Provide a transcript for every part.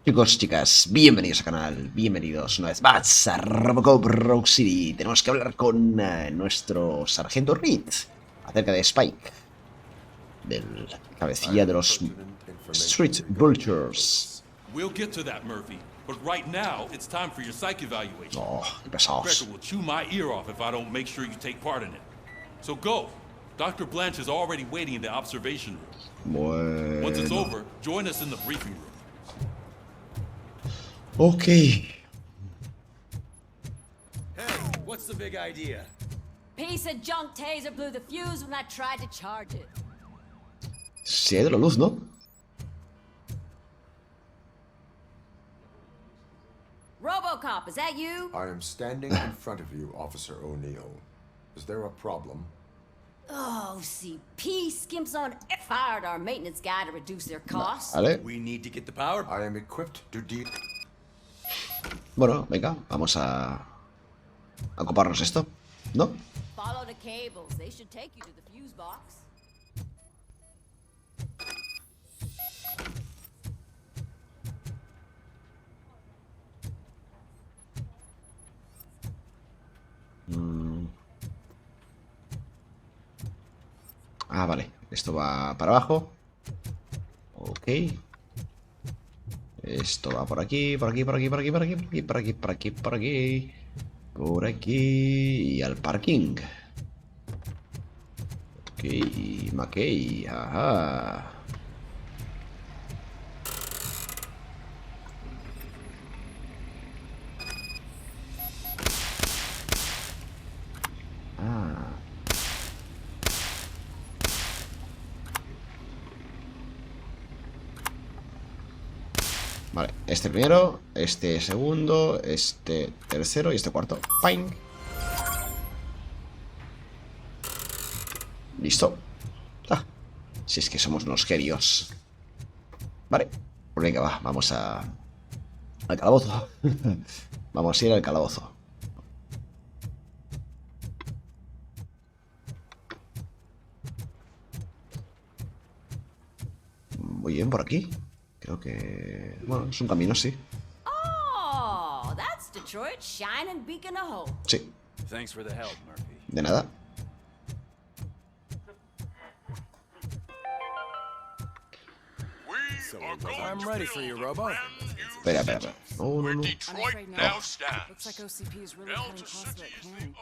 Chicos, chicas, bienvenidos al canal, bienvenidos una vez más a Robocop Rogue City. Tenemos que hablar con nuestro sargento Reed acerca de Spike, del cabecilla de los Street Vultures. We'll get to that, Murphy. But right now, it's time for your psych evaluation. Oh, qué pesados. Becker will chew my ear off if I don't make sure you take part in it. So go. Dr. Blanche is already waiting in the observation room. Once it's over, join us in the briefing room. Ok. Hey, what's the big idea? Piece of junk taser blew the fuse when I tried to charge it. Se ha ido la luz, ¿no? Robocop, is that you? I am standing in front of you, Officer O'Neill. Is there a problem? Oh, CP skimps on fired our maintenance guy to reduce their costs. Vale. We need to get the power. I am equipped to deal. Bueno, venga, vamos a ocuparnos esto, ¿no? Follow the cables. They should take you to the fuse box. Ah, vale. Esto va para abajo. Ok. Esto va por aquí, por aquí, por aquí, por aquí, por aquí, por aquí, por aquí, por aquí, por aquí. Por aquí. Y al parking. Ok, Mackey. Ajá. Ah. Vale, este primero, este segundo, este tercero y este cuarto. ¡Ping! Listo. Ah, si es que somos unos genios. Vale, pues venga, va, vamos al calabozo. Vamos a ir al calabozo. Muy bien, por aquí. Creo que... bueno, es un camino, sí. Oh, that's Detroit's shining beacon of hope. Sí, Thanks for the help, Murphy. de nada. I'm ready for you, Robo. Espera, espera, espera. No, no, no. Detroit now stands. Looks like OCP is really cutting costs where it can.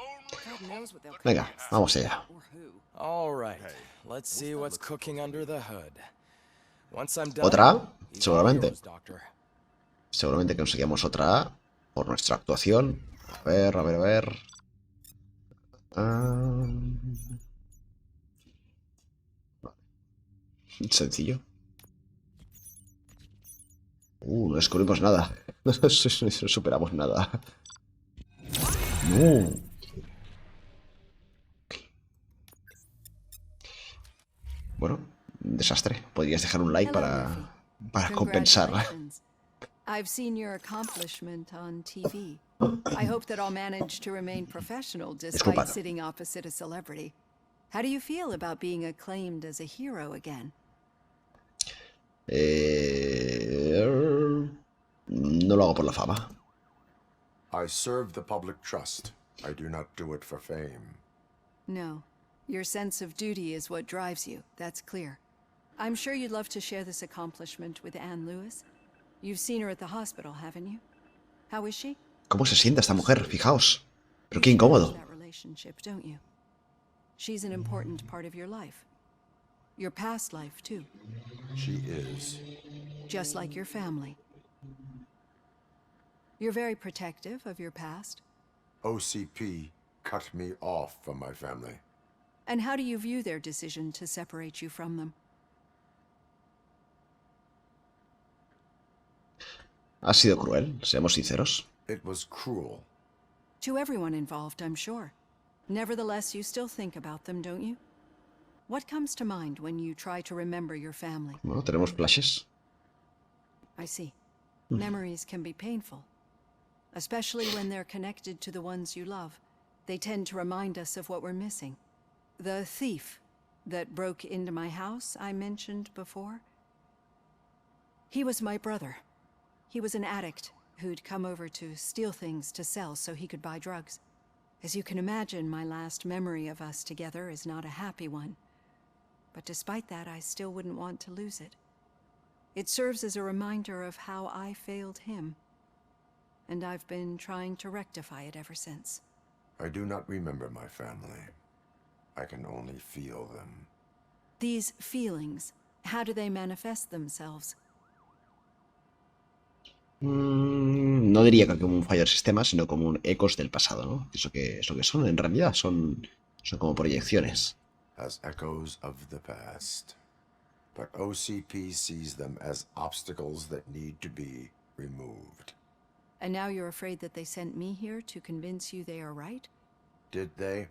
God knows what they'll cut Venga, vamos allá. or who. All right, let's see what's cooking under the hood. Once I'm done, ¿Otra A? he's all Seguramente. yours, Doctor. Seguramente conseguimos otra A por nuestra actuación. A ver, a ver, a ver. Ah, sencillo. No descubrimos nada. No superamos nada. No. Bueno, un desastre. Podrías dejar un like para compensar. Congratulations. I've seen your accomplishment on TV. I hope that I'll manage to remain professional despite Disculpad. sitting opposite a celebrity. How do you feel about being acclaimed as a hero again? No lo hago por la fama. I serve the public trust. I do not do it for fame. No. Your sense of duty is what drives you. That's clear. I'm sure you'd love to share this accomplishment with Anne Lewis. You've seen her at the hospital, haven't you? How is she? ¿Cómo se sienta esta mujer? Fijaos. Pero qué incómodo. That relationship, don't you? She's an important part of your life. Your past life, too. She is. Just like your family. You're very protective of your past. OCP cut me off from my family. And how do you view their decision to separate you from them? Ha sido cruel, seamos sinceros. It was cruel. To everyone involved, I'm sure. Nevertheless, you still think about them, don't you? What comes to mind when you try to remember your family? Bueno, tenemos flashes. I see. Memories can be painful, especially when they're connected to the ones you love. They tend to remind us of what we're missing. The thief that broke into my house I mentioned before? He was my brother. He was an addict who'd come over to steal things to sell so he could buy drugs. As you can imagine, my last memory of us together is not a happy one. But despite that, I still wouldn't want to lose it. It serves as a reminder of how I failed him. And I've been trying to rectify it ever since. I do not remember my family. I can only feel them. These feelings, how do they manifest themselves? No diría que como un fallo del sistema, sino como un ecos del pasado, ¿no? Eso que es lo que son, en realidad, son como proyecciones. As echoes of the past. But OCP sees them as obstacles that need to be removed. And now you're afraid that they sent me here to convince you they are right? Did they?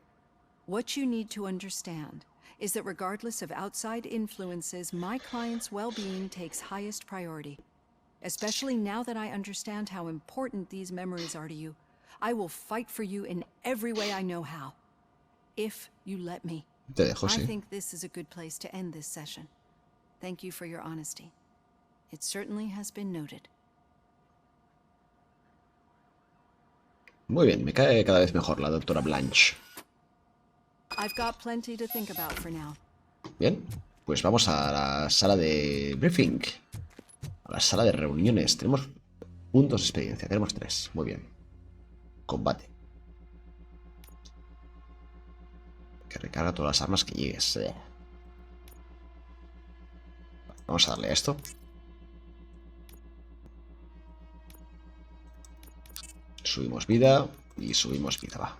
What you need to understand is that regardless of outside influences, my client's well-being takes highest priority. Especially now that I understand how important these memories are to you, I will fight for you in every way I know how. If you let me. Te dejo, sí. I think this is a good place to end this session. Thank you for your honesty. It certainly has been noted. Muy bien, me cae cada vez mejor la doctora Blanche. I've got plenty to think about for now. Bien, pues vamos a la sala de briefing. A la sala de reuniones. Tenemos puntos de experiencia. Tenemos 3. Muy bien. Combate. Que recarga todas las armas que llegues. Vamos a darle a esto. Subimos vida y subimos vida, va.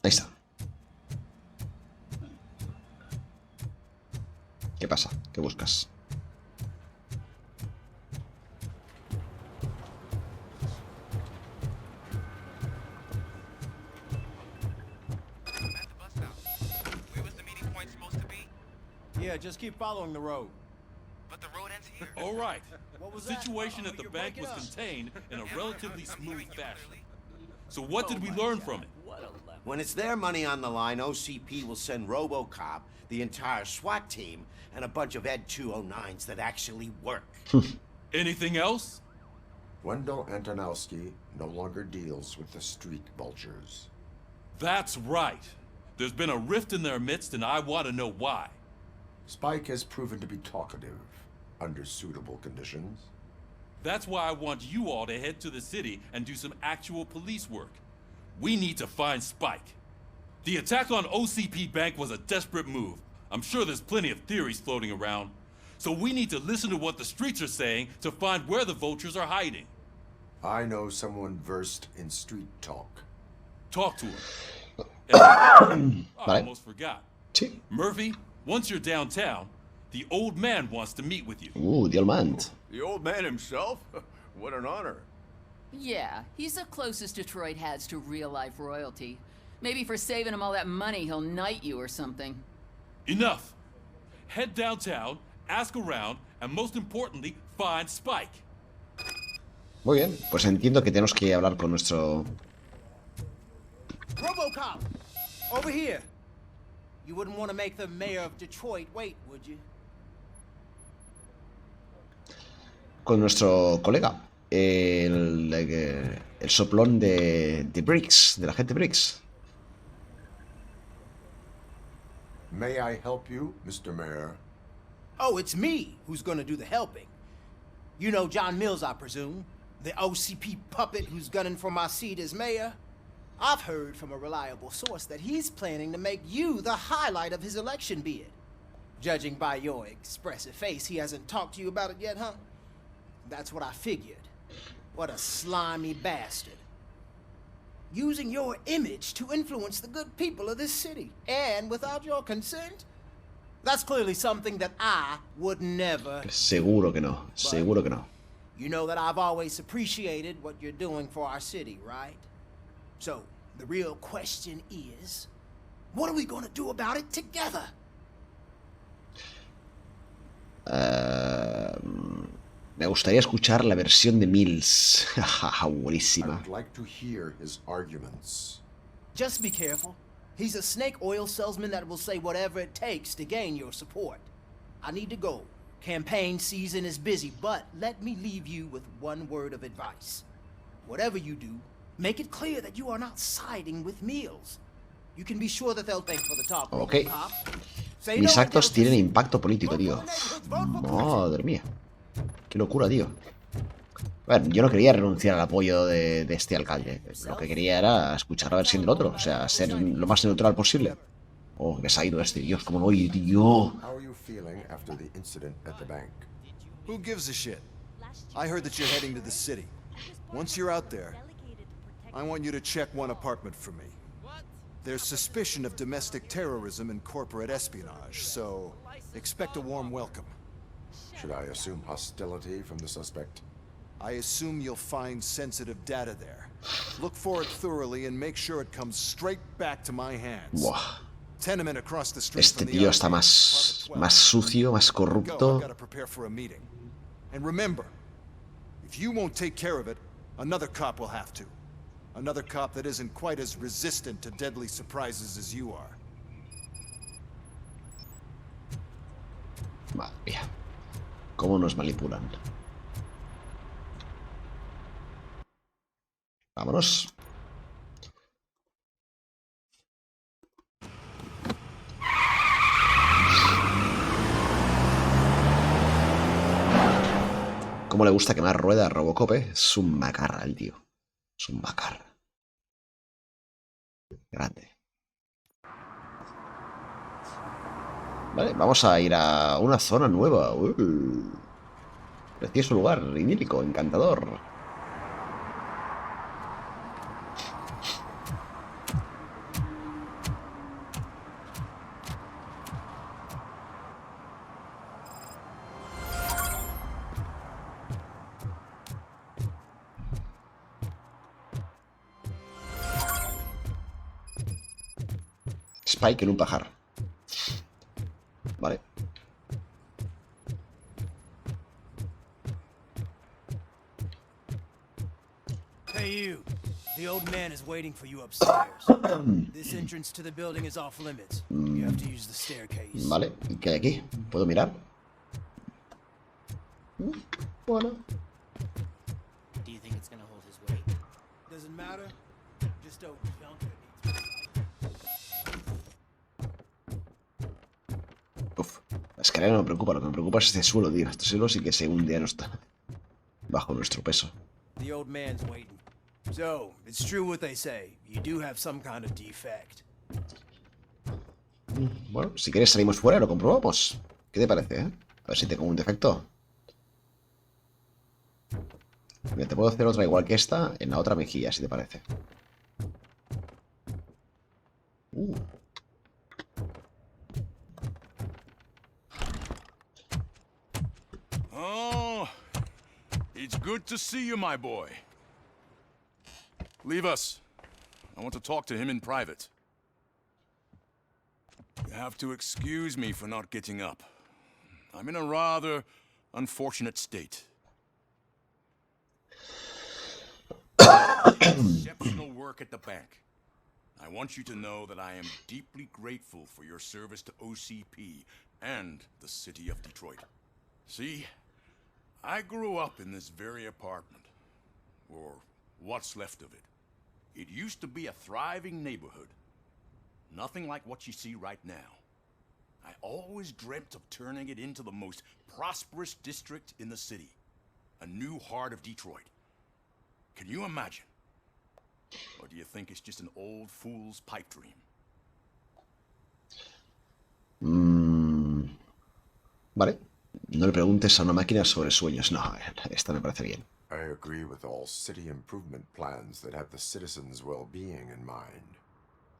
Ahí está. ¿Qué pasa? ¿Qué buscas? Yeah, just keep following the road. But the road ends here. All right. What was The that? situation at the You're bank breaking was up. contained in a relatively smooth fashion. So what did we learn from it? When it's their money on the line, OCP will send Robocop, the entire SWAT team, and a bunch of Ed 209s that actually work. Anything else? Wendell Antonowski no longer deals with the street vultures. That's right. There's been a rift in their midst, and I want to know why. Spike has proven to be talkative under suitable conditions. That's why I want you all to head to the city and do some actual police work. We need to find Spike. The attack on OCP Bank was a desperate move. I'm sure there's plenty of theories floating around. So we need to listen to what the streets are saying to find where the vultures are hiding. I know someone versed in street talk. Talk to him. I almost forgot. Sí. Murphy, once you're downtown, the old man wants to meet with you. The old man. The old man himself? What an honor. Yeah, he's the closest Detroit has to real-life royalty. Maybe for saving him all that money, he'll knight you or something. Enough. Head downtown, ask around, and most importantly, find Spike. Muy bien, pues entiendo que tenemos que hablar con nuestro... Robocop! Over here! You wouldn't want to make the mayor of Detroit wait, would you? Con nuestro colega. El soplón de Briggs, de la gente Briggs. May I help you, Mr. Mayor? Oh, it's me who's gonna do the helping. You know John Mills, I presume? The OCP puppet who's gunning for my seat as mayor? I've heard from a reliable source that he's planning to make you the highlight of his election bid. Judging by your expressive face, he hasn't talked to you about it yet, huh? That's what I figured. What a slimy bastard. Using your image to influence the good people of this city, and without your consent? That's clearly something that I would never. Seguro que no, seguro que no. You know that I've always appreciated what you're doing for our city, right? So, the real question is, what are we gonna do about it together? Me gustaría escuchar la versión de Mills. Buenísima. I'd like to hear his arguments. Just be careful. He's a snake oil salesman that will say whatever it takes to gain your support. I need to go. Campaign season is busy, but let me leave you with one word of advice. Whatever you do, make it clear that you are not siding with Mills. You can be sure that they'll thank for the talk. Ok. Say Mis no actos to tienen impacto político, tío. Madre mía. Qué locura, tío. A ver, yo no quería renunciar al apoyo de este alcalde. Lo que quería era escuchar la versión del otro. O sea, ser lo más neutral posible. Oh, que se ha ido este, Dios, como no oye, tío. How are you feeling after the incident at the bank? Who gives a shit? I heard that you're heading to the city. Once you're out there, I want you to check one apartment for me. There's suspicion of domestic terrorism and corporate espionage, so expect a warm welcome. Should I assume hostility from the suspect? I assume you'll find sensitive data there. Look for it thoroughly and make sure it comes straight back to my hands. Buah. Tenement across the street Este from the tío está arcade, más apartment 12. sucio, más Go, I've corrupto. got to prepare for a meeting. And remember, if you won't take care of it, another cop will have to. Another cop that isn't quite as resistant to deadly surprises as you are. Madre mía. Cómo nos manipulan. Vámonos. Cómo le gusta quemar rueda a Robocop, ¿eh? Es un macarra el tío. Es un macarra. Grande. Vale, vamos a ir a una zona nueva. Precioso lugar, idílico, encantador. Spike en un pajar. Vale. Hey, you. The old man is waiting for you upstairs. This entrance to the building is off limits. You have to use the staircase. Vale, ¿y qué hay aquí? ¿Puedo mirar? Bueno. Do you think it's gonna hold his weight? Doesn't matter. Just don't dunk it. Uf, la escalera no me preocupa, lo que me preocupa es este suelo, tío. Este suelo sí que se hunde ya no está bajo nuestro peso. The old man's waiting. So, it's true what they say. You do have some kind of defect. Bueno, si quieres salimos fuera y lo comprobamos. ¿Qué te parece, A ver si tengo un defecto. Mira, te puedo hacer otra igual que esta en la otra mejilla, si te parece. Oh, it's good to see you, my boy. Leave us. I want to talk to him in private. You have to excuse me for not getting up. I'm in a rather unfortunate state. Exceptional work at the bank. I want you to know that I am deeply grateful for your service to OCP and the city of Detroit. See, I grew up in this very apartment, or what's left of it. It used to be a thriving neighborhood. Nothing like what you see right now. I always dreamt of turning it into the most prosperous district in the city. A new heart of Detroit. Can you imagine? Or do you think it's just an old fool's pipe dream? Vale. No le preguntes a una máquina sobre sueños. No, esta me parece bien. I agree with all city improvement plans that have the citizens' well-being in mind.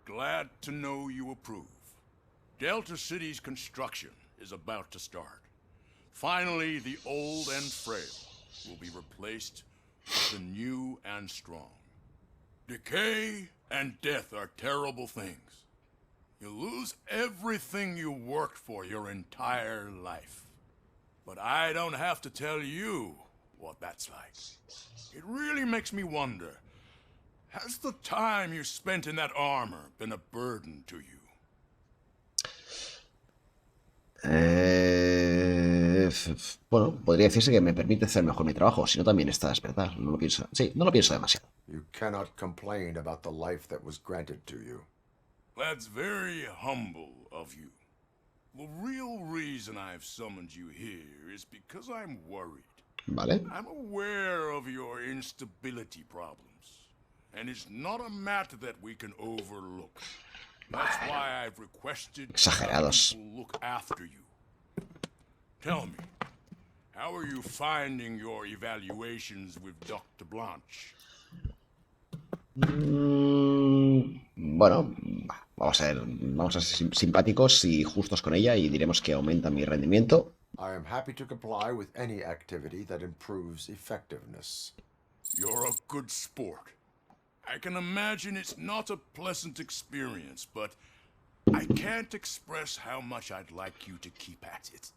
Glad to know you approve. Delta City's construction is about to start. Finally, the old and frail will be replaced with the new and strong. Decay and death are terrible things. You lose everything you worked for your entire life. But I don't have to tell you what that's like. It really makes me wonder, has the time you spent in that armor been a burden to you? bueno, podría decirse que me permite hacer mejor mi trabajo, si no también está despertar. No lo pienso. Sí, no lo pienso demasiado. You cannot complain about the life that was granted to you. That's very humble of you. The real reason I've summoned you here is because I'm worried. Vale. I'm aware of your instability problems, and it's not a matter that we can overlook. That's why I've requested Exagerados. people look after you. Tell me, how are you finding your evaluations with Dr. Blanche? Bueno, vamos a ser simpáticos y justos con ella y diremos que aumenta mi rendimiento. I am happy to comply with any activity that improves effectiveness. You're a good sport. I can imagine it's not a pleasant experience, but I can't express how much I'd like you to keep at it.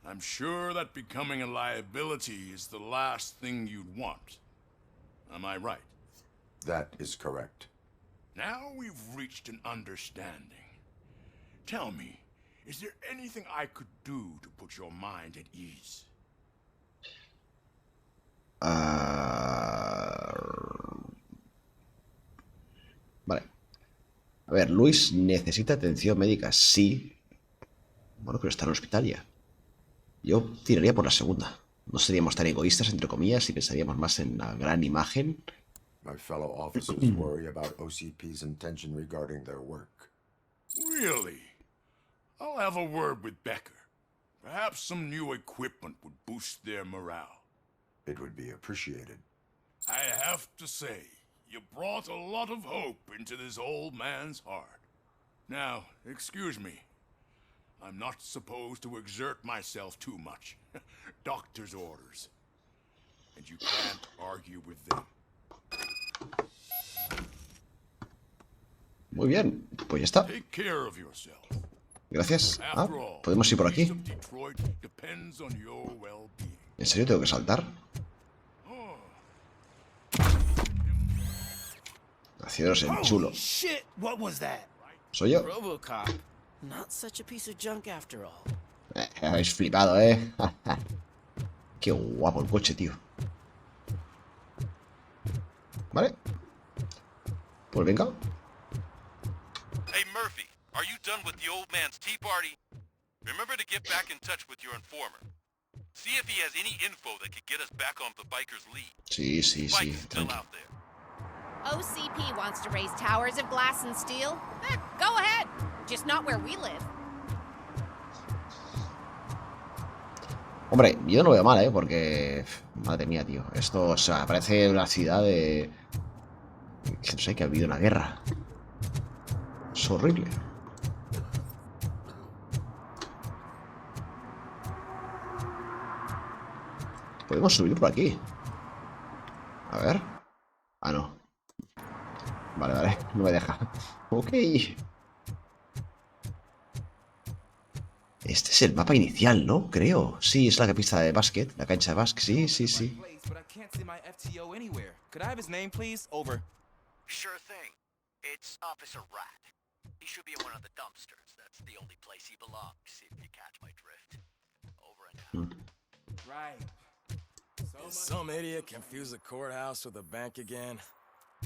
I'm sure that becoming a liability is the last thing you'd want. Am I right? That is correct. Now we've reached an understanding. Tell me, is there anything I could do to put your mind at ease? Vale. A ver, Luis necesita atención médica. Sí. Bueno, pero está en el hospital ya. Yo tiraría por la segunda. No seríamos tan egoístas, entre comillas, y pensaríamos más en la gran imagen. My fellow officers worry about OCP's intention regarding their work. Really? I'll have a word with Becker. Perhaps some new equipment would boost their morale. It would be appreciated. I have to say, you brought a lot of hope into this old man's heart. Now, excuse me. I'm not supposed to exert myself too much. Doctor's orders. And you can't argue with them. Muy bien, pues ya está. Take care of yourself. Gracias. Ah, podemos ir por aquí. ¿En serio tengo que saltar? Haceros el chulo. Shit, what was that? ¿Soy yo? Robocop. Not such a piece of junk after all. Habéis flipado, ¿eh? Qué guapo el coche, tío. Vale. Pues venga. Hey Murphy, are you done with the old man's tea party? Remember to get back in touch with your informer. See if he has any info that could get us back on the biker's lead. Sí, sí, sí. Spike's still out there. OCP wants to raise towers of glass and steel? Go ahead. Just not where we live. Hombre, yo no lo veo mal, porque... Madre mía, tío. Esto, o sea, parece una ciudad de... Que no sé, que ha habido una guerra. Es horrible. Podemos subir por aquí. A ver. Ah, no. Vale, vale. No me deja. Ok. Este es el mapa inicial, ¿no? Creo. Sí, es la pista de básquet. La cancha de básquet. Sí, sí, sí. Sure thing. It's Officer Rat. He should be in one of the dumpsters. That's the only place he belongs, if you catch my drift. Over and out. Right. Some idiot confused the courthouse with a bank again.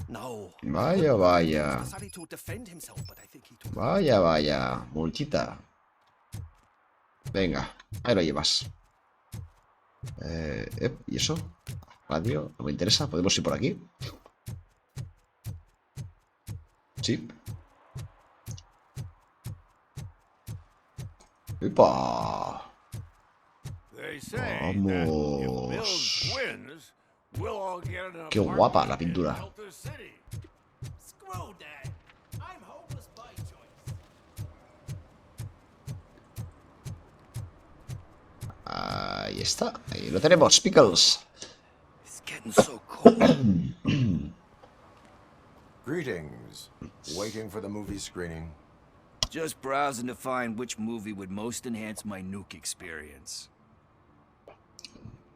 No. Vaya, vaya. Decided to defend himself, but I think he took... Vaya, vaya. Multita. Venga, ahí lo llevas. ¿Y eso? Radio, no me interesa. ¿Podemos ir por aquí? Sí. ¡Epa! Vamos. Qué guapa la pintura. Ahí está, ahí lo tenemos, Pickles. Greetings. Waiting for the movie screening. Just browsing to find which movie would most enhance my nuke experience.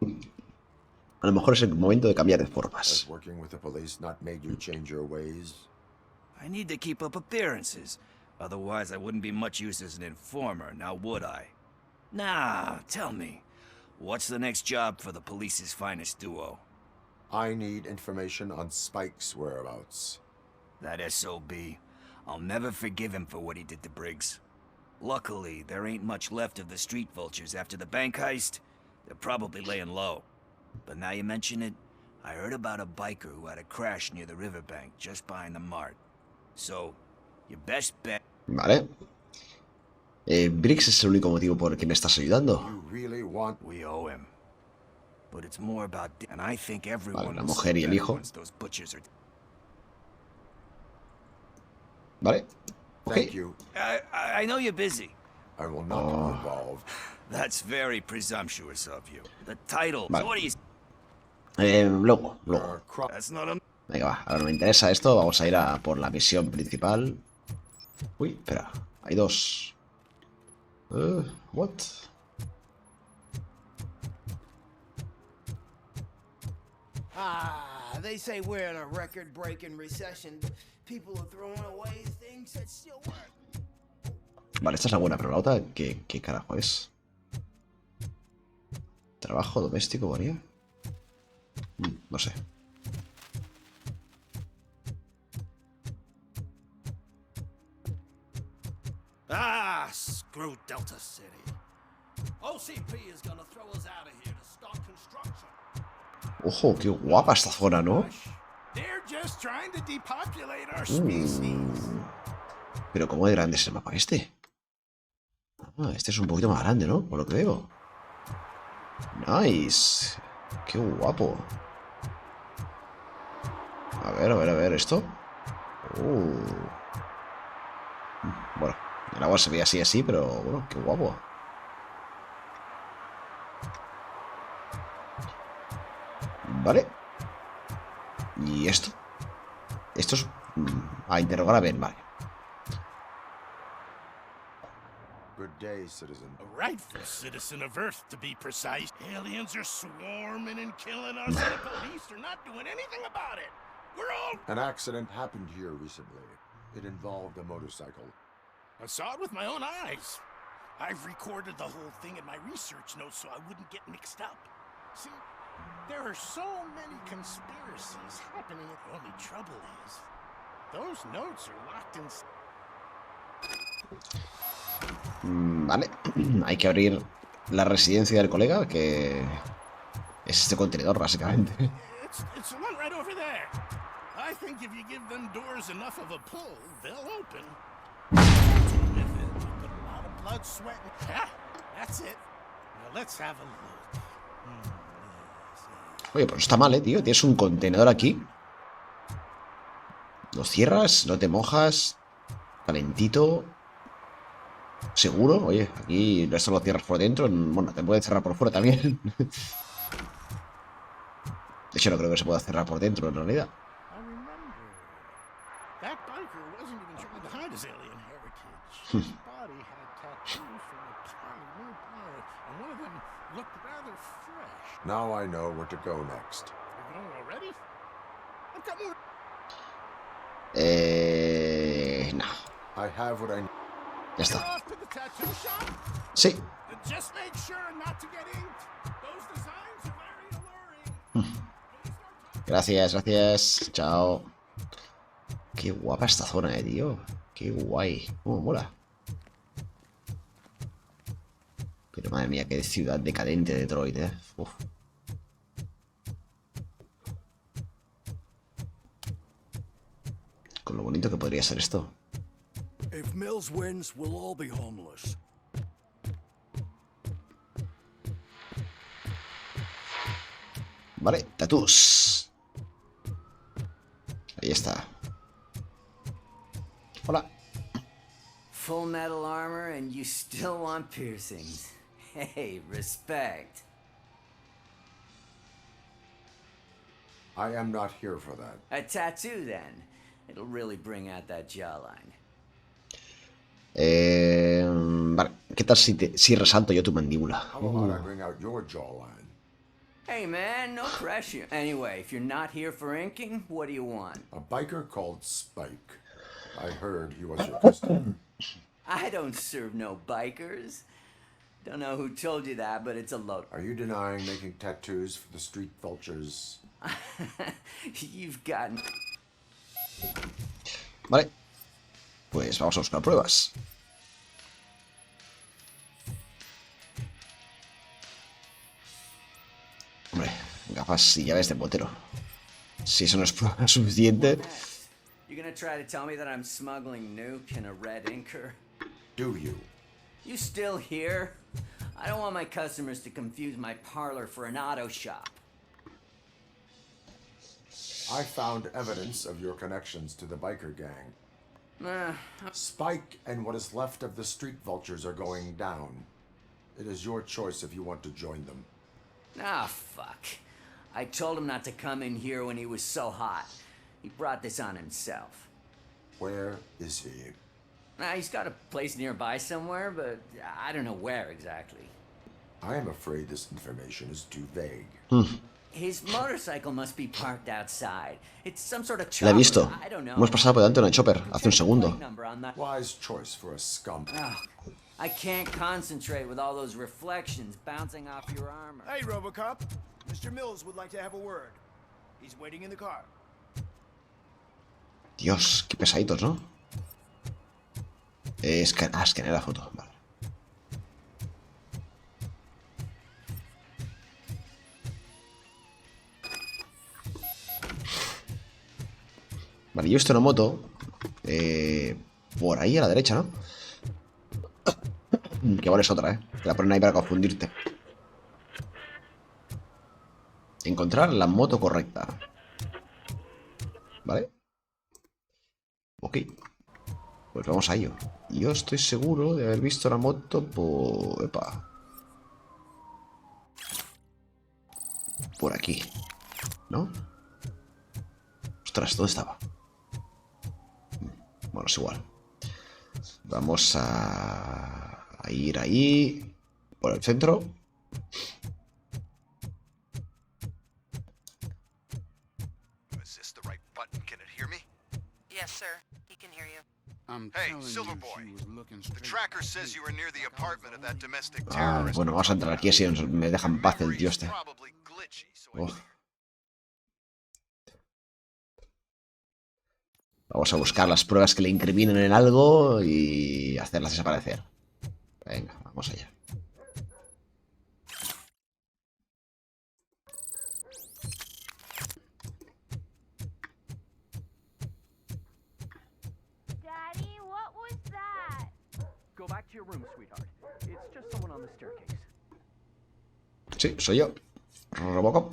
A lo mejor es el momento de cambiar de formas. Has working with the police not made you change your ways? I need to keep up appearances. Otherwise, I wouldn't be much use as an informer, now would I? Nah, tell me. What's the next job for the police's finest duo? I need information on Spike's whereabouts. That SOB. I'll never forgive him for what he did to Briggs. Luckily, there ain't much left of the street vultures after the bank heist. They're probably laying low. But now you mention it, I heard about a biker who had a crash near the riverbank just behind the mart. So, your best bet... Vale. Briggs es el único motivo por el que me estás ayudando. You really want... We owe him. But it's more about... And I think everyone... Vale, la mujer y el hijo. Those butchers are... Vale. Thank you. I know you're busy. I will not be involved. That's very presumptuous of you. The title. Vale. So what do you... Luego. That's not a... Venga, va. Ahora no me interesa esto. Vamos a ir a por la misión principal. Uy, espera. Hay dos. What? They say we're in a record-breaking recession. People are throwing away things that still work. Vale, esta es la buena, pero la otra, ¿qué carajo es? ¿Trabajo doméstico, varía? No sé. Screw Delta City. OCP is gonna throw us out of here to start construction. Ojo, qué guapa esta zona, ¿no? They're just trying to depopulate our species. Pero ¿cómo de grande es el mapa este? Este es un poquito más grande, ¿no? Por lo que veo. Nice. Qué guapo. A ver, ¿esto? Bueno, el agua se ve así, pero bueno, qué guapo. Vale. ¿Y esto? Esto es... a interrogar a Ben, vale. Good day, citizen. A rightful citizen of Earth, to be precise. Aliens are swarming and killing us, and the police are not doing anything about it. We're all... An accident happened here recently. It involved a motorcycle. I saw it with my own eyes. I've recorded the whole thing in my research notes so I wouldn't get mixed up. See, there are so many conspiracies happening. The only trouble is, those notes are locked in... Vale, hay que abrir la residencia del colega, que es este contenedor, básicamente. It's the one right over there. I think if you give them doors enough of a pull, they'll open. With it, but a lot of blood, sweat, and... Ah, that's it. Now let's have a look. Oye, pues está mal, tío. Tienes un contenedor aquí. Lo cierras, no te mojas. Calentito. Seguro. Oye, aquí esto lo cierras por dentro. Bueno, te puede cerrar por fuera también. De hecho, no creo que se pueda cerrar por dentro, en realidad. Now I know where to go next. No. I have what I... Ya está. Sí. Gracias. Chao. Qué guapa esta zona, tío. Qué guay. Mola. Pero madre mía, qué ciudad decadente Detroit, Uf. Con lo bonito que podría ser esto. If Mills wins, we'll all be homeless. Vale, tatús. Ahí está. Hola. Full metal armor and you still want piercings. Hey, respect. I am not here for that. A tattoo, then. It'll really bring out that jawline. Vale, ¿qué tal si resalto yo tu mandíbula? How about I bring out your jawline? Hey man, no pressure. Anyway, if you're not here for inking, what do you want? A biker called Spike. I heard he was your customer. I don't serve no bikers. Don't know who told you that, but it's a load. Are you denying making tattoos for the street vultures? You've gotten... Vale. Pues vamos a buscar pruebas. Hombre, gafas y llaves de botero. Si eso no es prueba suficiente... You gonna try to tell me that I'm smuggling nuke in a red inker? Do you? You still here? I don't want my customers to confuse my parlor for an auto shop. I found evidence of your connections to the biker gang. Spike and what is left of the street vultures are going down. It is your choice if you want to join them. Ah, fuck. I told him not to come in here when he was so hot. He brought this on himself. Where is he? He's got a place nearby somewhere, but I don't know where exactly. I am afraid this information is too vague. His motorcycle must be parked outside. It's some sort of La he chopper. visto. I don't know. Hemos pasado por delante de una chopper hace un segundo. Wise choice for a scum. I can't concentrate with all those reflections bouncing off your armor. Hey, Robocop. Mr. Mills would like to have a word. He's waiting in the car. Dios, qué pesaditos, ¿no? Escaneé la foto. Vale. Vale, yo he visto una moto por ahí a la derecha, ¿no? Que vale es otra, ¿eh? Te la ponen ahí para confundirte. Encontrar la moto correcta. ¿Vale? Ok. Pues vamos a ello. Yo estoy seguro de haber visto la moto por... Epa. Por aquí. ¿No? Ostras, ¿dónde estaba? Bueno, es igual. Vamos a ir ahí. Por el centro. Yes, sir. He can hear you. Hey, Silver Boy. The tracker says you were near the apartment of that domestic Ah, terrorist. bueno, vamos a entrar aquí así me deja en paz el tío este. Oh. Vamos a buscar las pruebas que le incriminen en algo y hacerlas desaparecer. Venga, vamos allá. Daddy, what was that? Go back to your room, sweetheart. It's just someone on the staircase. Sí, soy yo. Robocop.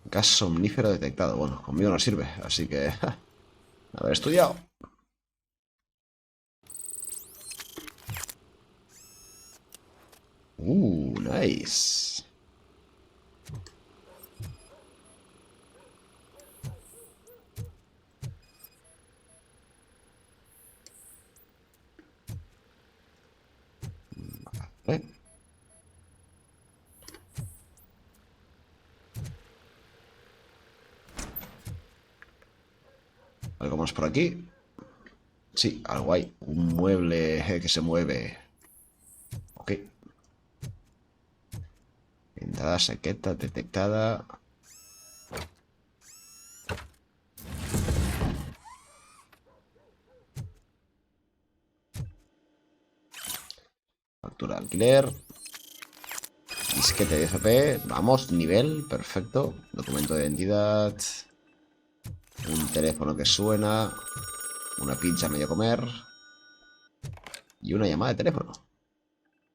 Gas somnífero detectado. Bueno, conmigo no sirve, así que... haber estudiado. Nice. Vale. Algo más por aquí. Sí, algo hay. Un mueble que se mueve. Ok. Entrada secreta detectada. Factura de alquiler. Disquete de FP. Vamos, nivel. Perfecto. Documento de identidad. Un teléfono que suena. Una pizza a medio comer. Y una llamada de teléfono.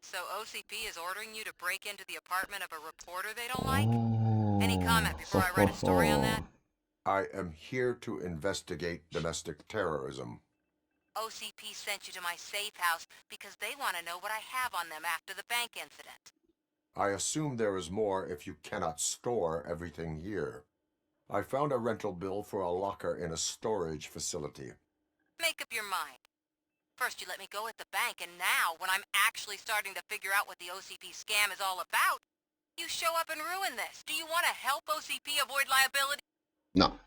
So OCP is ordering you to break into the apartment of a reporter they don't like? Any comment before I write a story on that? I am here to investigate domestic terrorism. OCP sent you to my safe house because they want to know what I have on them after the bank incident. I assume there is more if you cannot store everything here. I found a rental bill for a locker in a storage facility. Make up your mind. First you let me go at the bank, and now, when I'm actually starting to figure out what the OCP scam is all about, You show up and ruin this. Do you want to help OCP avoid liability? No.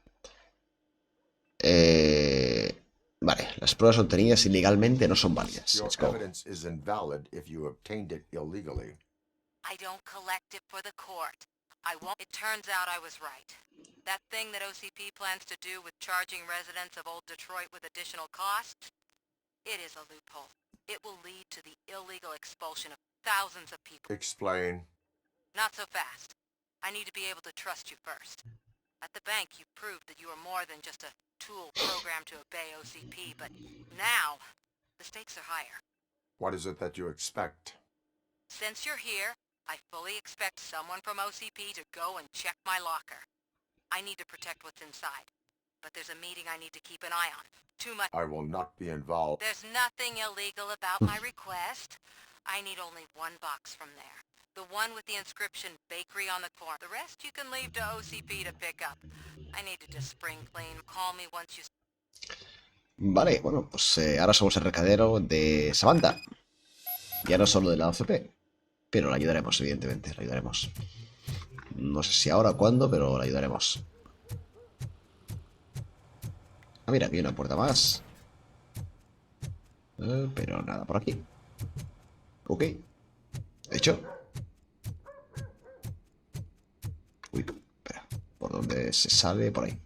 Vale, las pruebas obtenidas ilegalmente no son válidas. Your Let's go. evidence is invalid if you obtained it illegally. I don't collect it for the court. I won't. It turns out I was right. That thing that OCP plans to do with charging residents of Old Detroit with additional costs, it is a loophole. It will lead to the illegal expulsion of thousands of people. Explain. Not so fast. I need to be able to trust you first. At the bank, you proved that you were more than just a tool programmed to obey OCP, but now, the stakes are higher. What is it that you expect? Since you're here, I fully expect someone from OCP to go and check my locker. I need to protect what's inside, but there's a meeting I need to keep an eye on. Too much. I will not be involved. There's nothing illegal about my request. I need only one box from there. The one with the inscription bakery on the corner. The rest you can leave to OCP to pick up. I need to just spring clean. Call me once you... Vale, bueno, pues ahora somos el recadero de Samantha. Ya no solo de la OCP. Pero la ayudaremos, evidentemente, la ayudaremos. No sé si ahora o cuándo, pero la ayudaremos. Ah, mira, aquí hay una puerta más. Pero nada por aquí. Ok. Hecho. Uy, espera. ¿Por dónde se sale? Por ahí.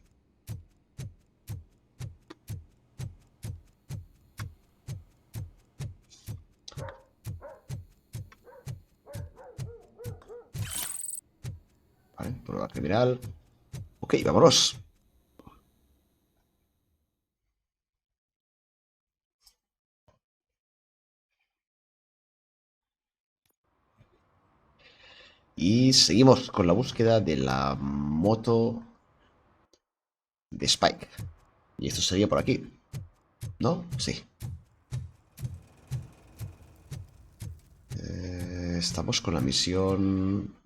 Vale, prueba criminal. Ok, vámonos. Y seguimos con la búsqueda de la moto de Spike. Y esto sería por aquí, ¿no? Sí. Estamos con la misión...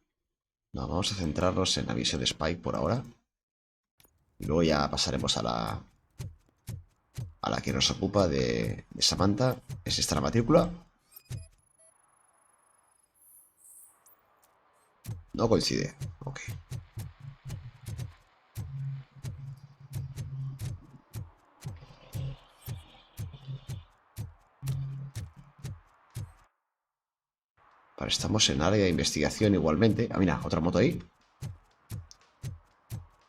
No, vamos a centrarnos en la misión de Spike por ahora. Y luego ya pasaremos a la que nos ocupa de Samantha. ¿Es esta la matrícula? No coincide. Ok. Vale, estamos en área de investigación igualmente. Ah, mira, otra moto ahí.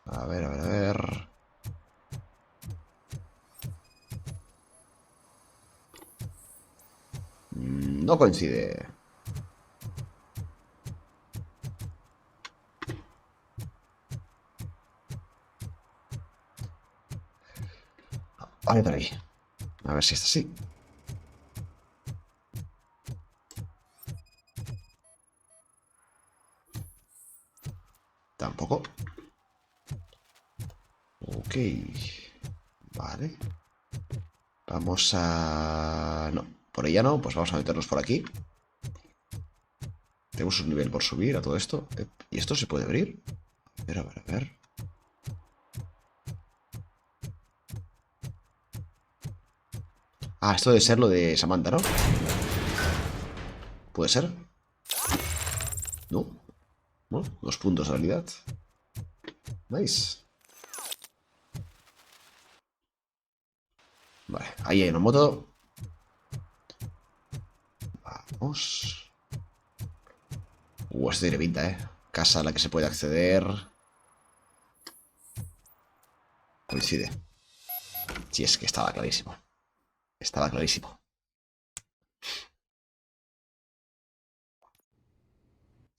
A ver, a ver, a ver. No coincide. Vale, por ahí. A ver si está así. Tampoco. Ok. Vale. Vamos a... No, por ella no. Pues vamos a meternos por aquí. Tenemos un nivel por subir a todo esto. ¿Y esto se puede abrir? A ver, a ver, a ver. Ah, esto debe ser lo de Samantha, ¿no? ¿Puede ser? No. Bueno, 2 puntos de habilidad. Nice. Vale, ahí hay una moto. Vamos. Esto tiene pinta, ¿eh? Casa a la que se puede acceder. Coincide. Sí, es que estaba clarísimo. Estaba clarísimo.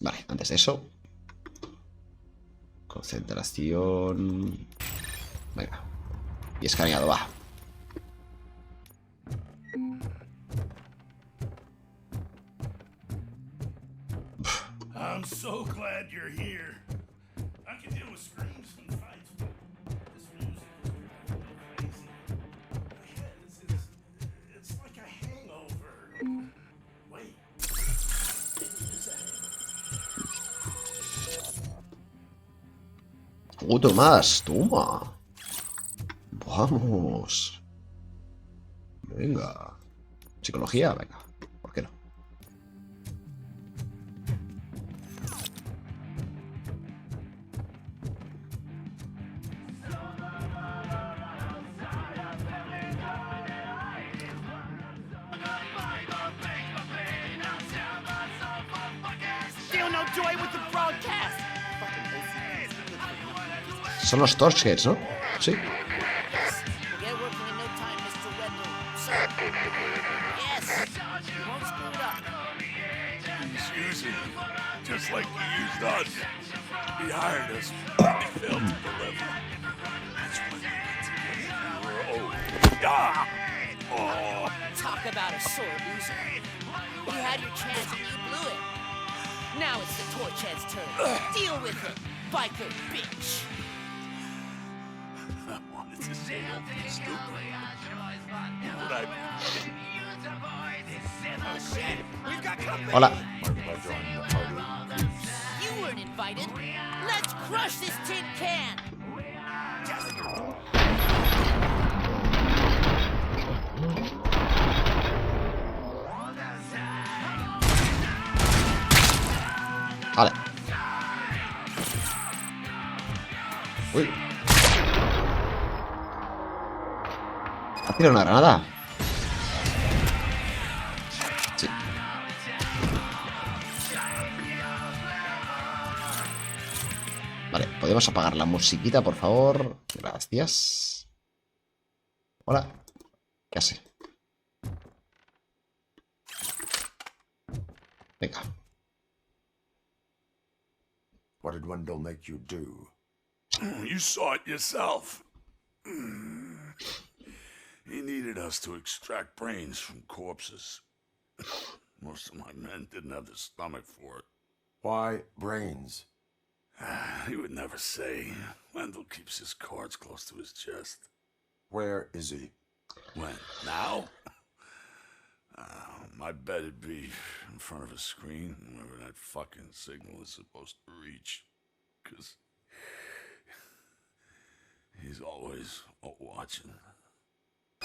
Vale, antes de eso. Concentración. Venga. Y escaneado, va. I'm so glad you're here. I can deal with screams and fights. This music is crazy. My head it's like a hangover. Wait. Otro más, toma. Vamos. Venga. Psicología, venga. ¿Por qué no? Son los Torchheads, ¿no? Sí. Just like he used us. He hired us, but he failed to deliver. That's when we went together. Oh. Talk about a sore loser. You had your chance and you blew it. Now it's the Torchhead's turn. Deal with it, biker bitch. I wanted to say something stupid. But I... We've got company. Hola. You weren't invited. Let's crush this tin can. Vale. Uy. ¿Ha tirado una granada? Sí. Vale, ¿podemos apagar la musiquita, por favor? Gracias. Hola. ¿Qué hace? Venga. What did Wendell make you do? You saw it yourself. He needed us to extract brains from corpses. Most of my men didn't have the stomach for it. Why brains? He would never say. Wendell keeps his cards close to his chest. Where is he? When? Now? I bet it'd be in front of a screen, wherever that fucking signal is supposed to reach. 'Cause he's always watching.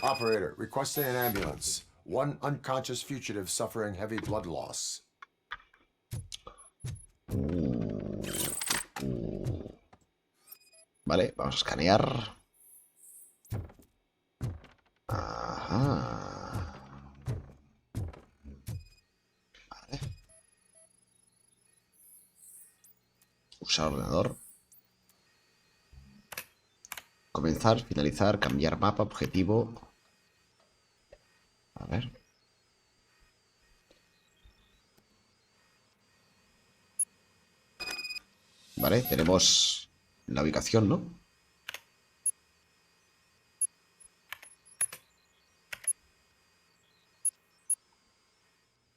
Operator, requesting an ambulance. One unconscious fugitive suffering heavy blood loss. Vale, vamos a escanear. Ajá. Vale. Usar ordenador. Comenzar, finalizar, cambiar mapa, objetivo. A ver. Vale, tenemos la ubicación, ¿no?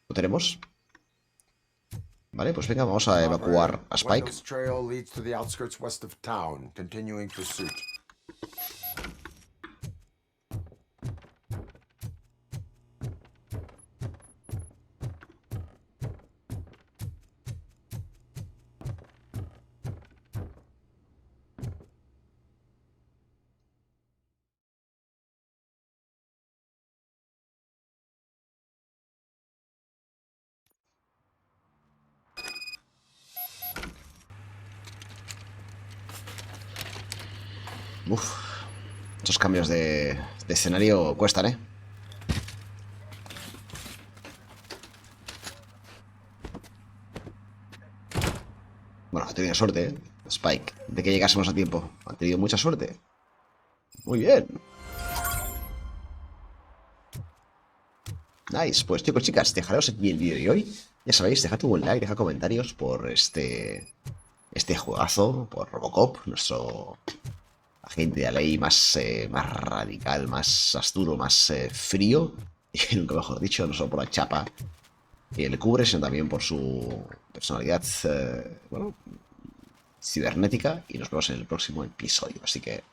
¿Lo tenemos? Vale, pues venga, vamos a evacuar a Spike. Wendell's trail leads to the outskirts west of town, continuing pursuit. Uf, estos cambios de escenario cuestan, ¿eh? Bueno, ha tenido suerte, ¿eh? Spike, de que llegásemos a tiempo. Ha tenido mucha suerte. Muy bien. Nice, pues chicos, chicas, dejaros aquí el vídeo de hoy. Ya sabéis, dejad un buen like, dejad comentarios por este juegazo, por Robocop, nuestro agente de la ley más radical, más astuto, más frío, y nunca mejor dicho, no solo por la chapa que le cubre, sino también por su personalidad, bueno, cibernética, y nos vemos en el próximo episodio. Así que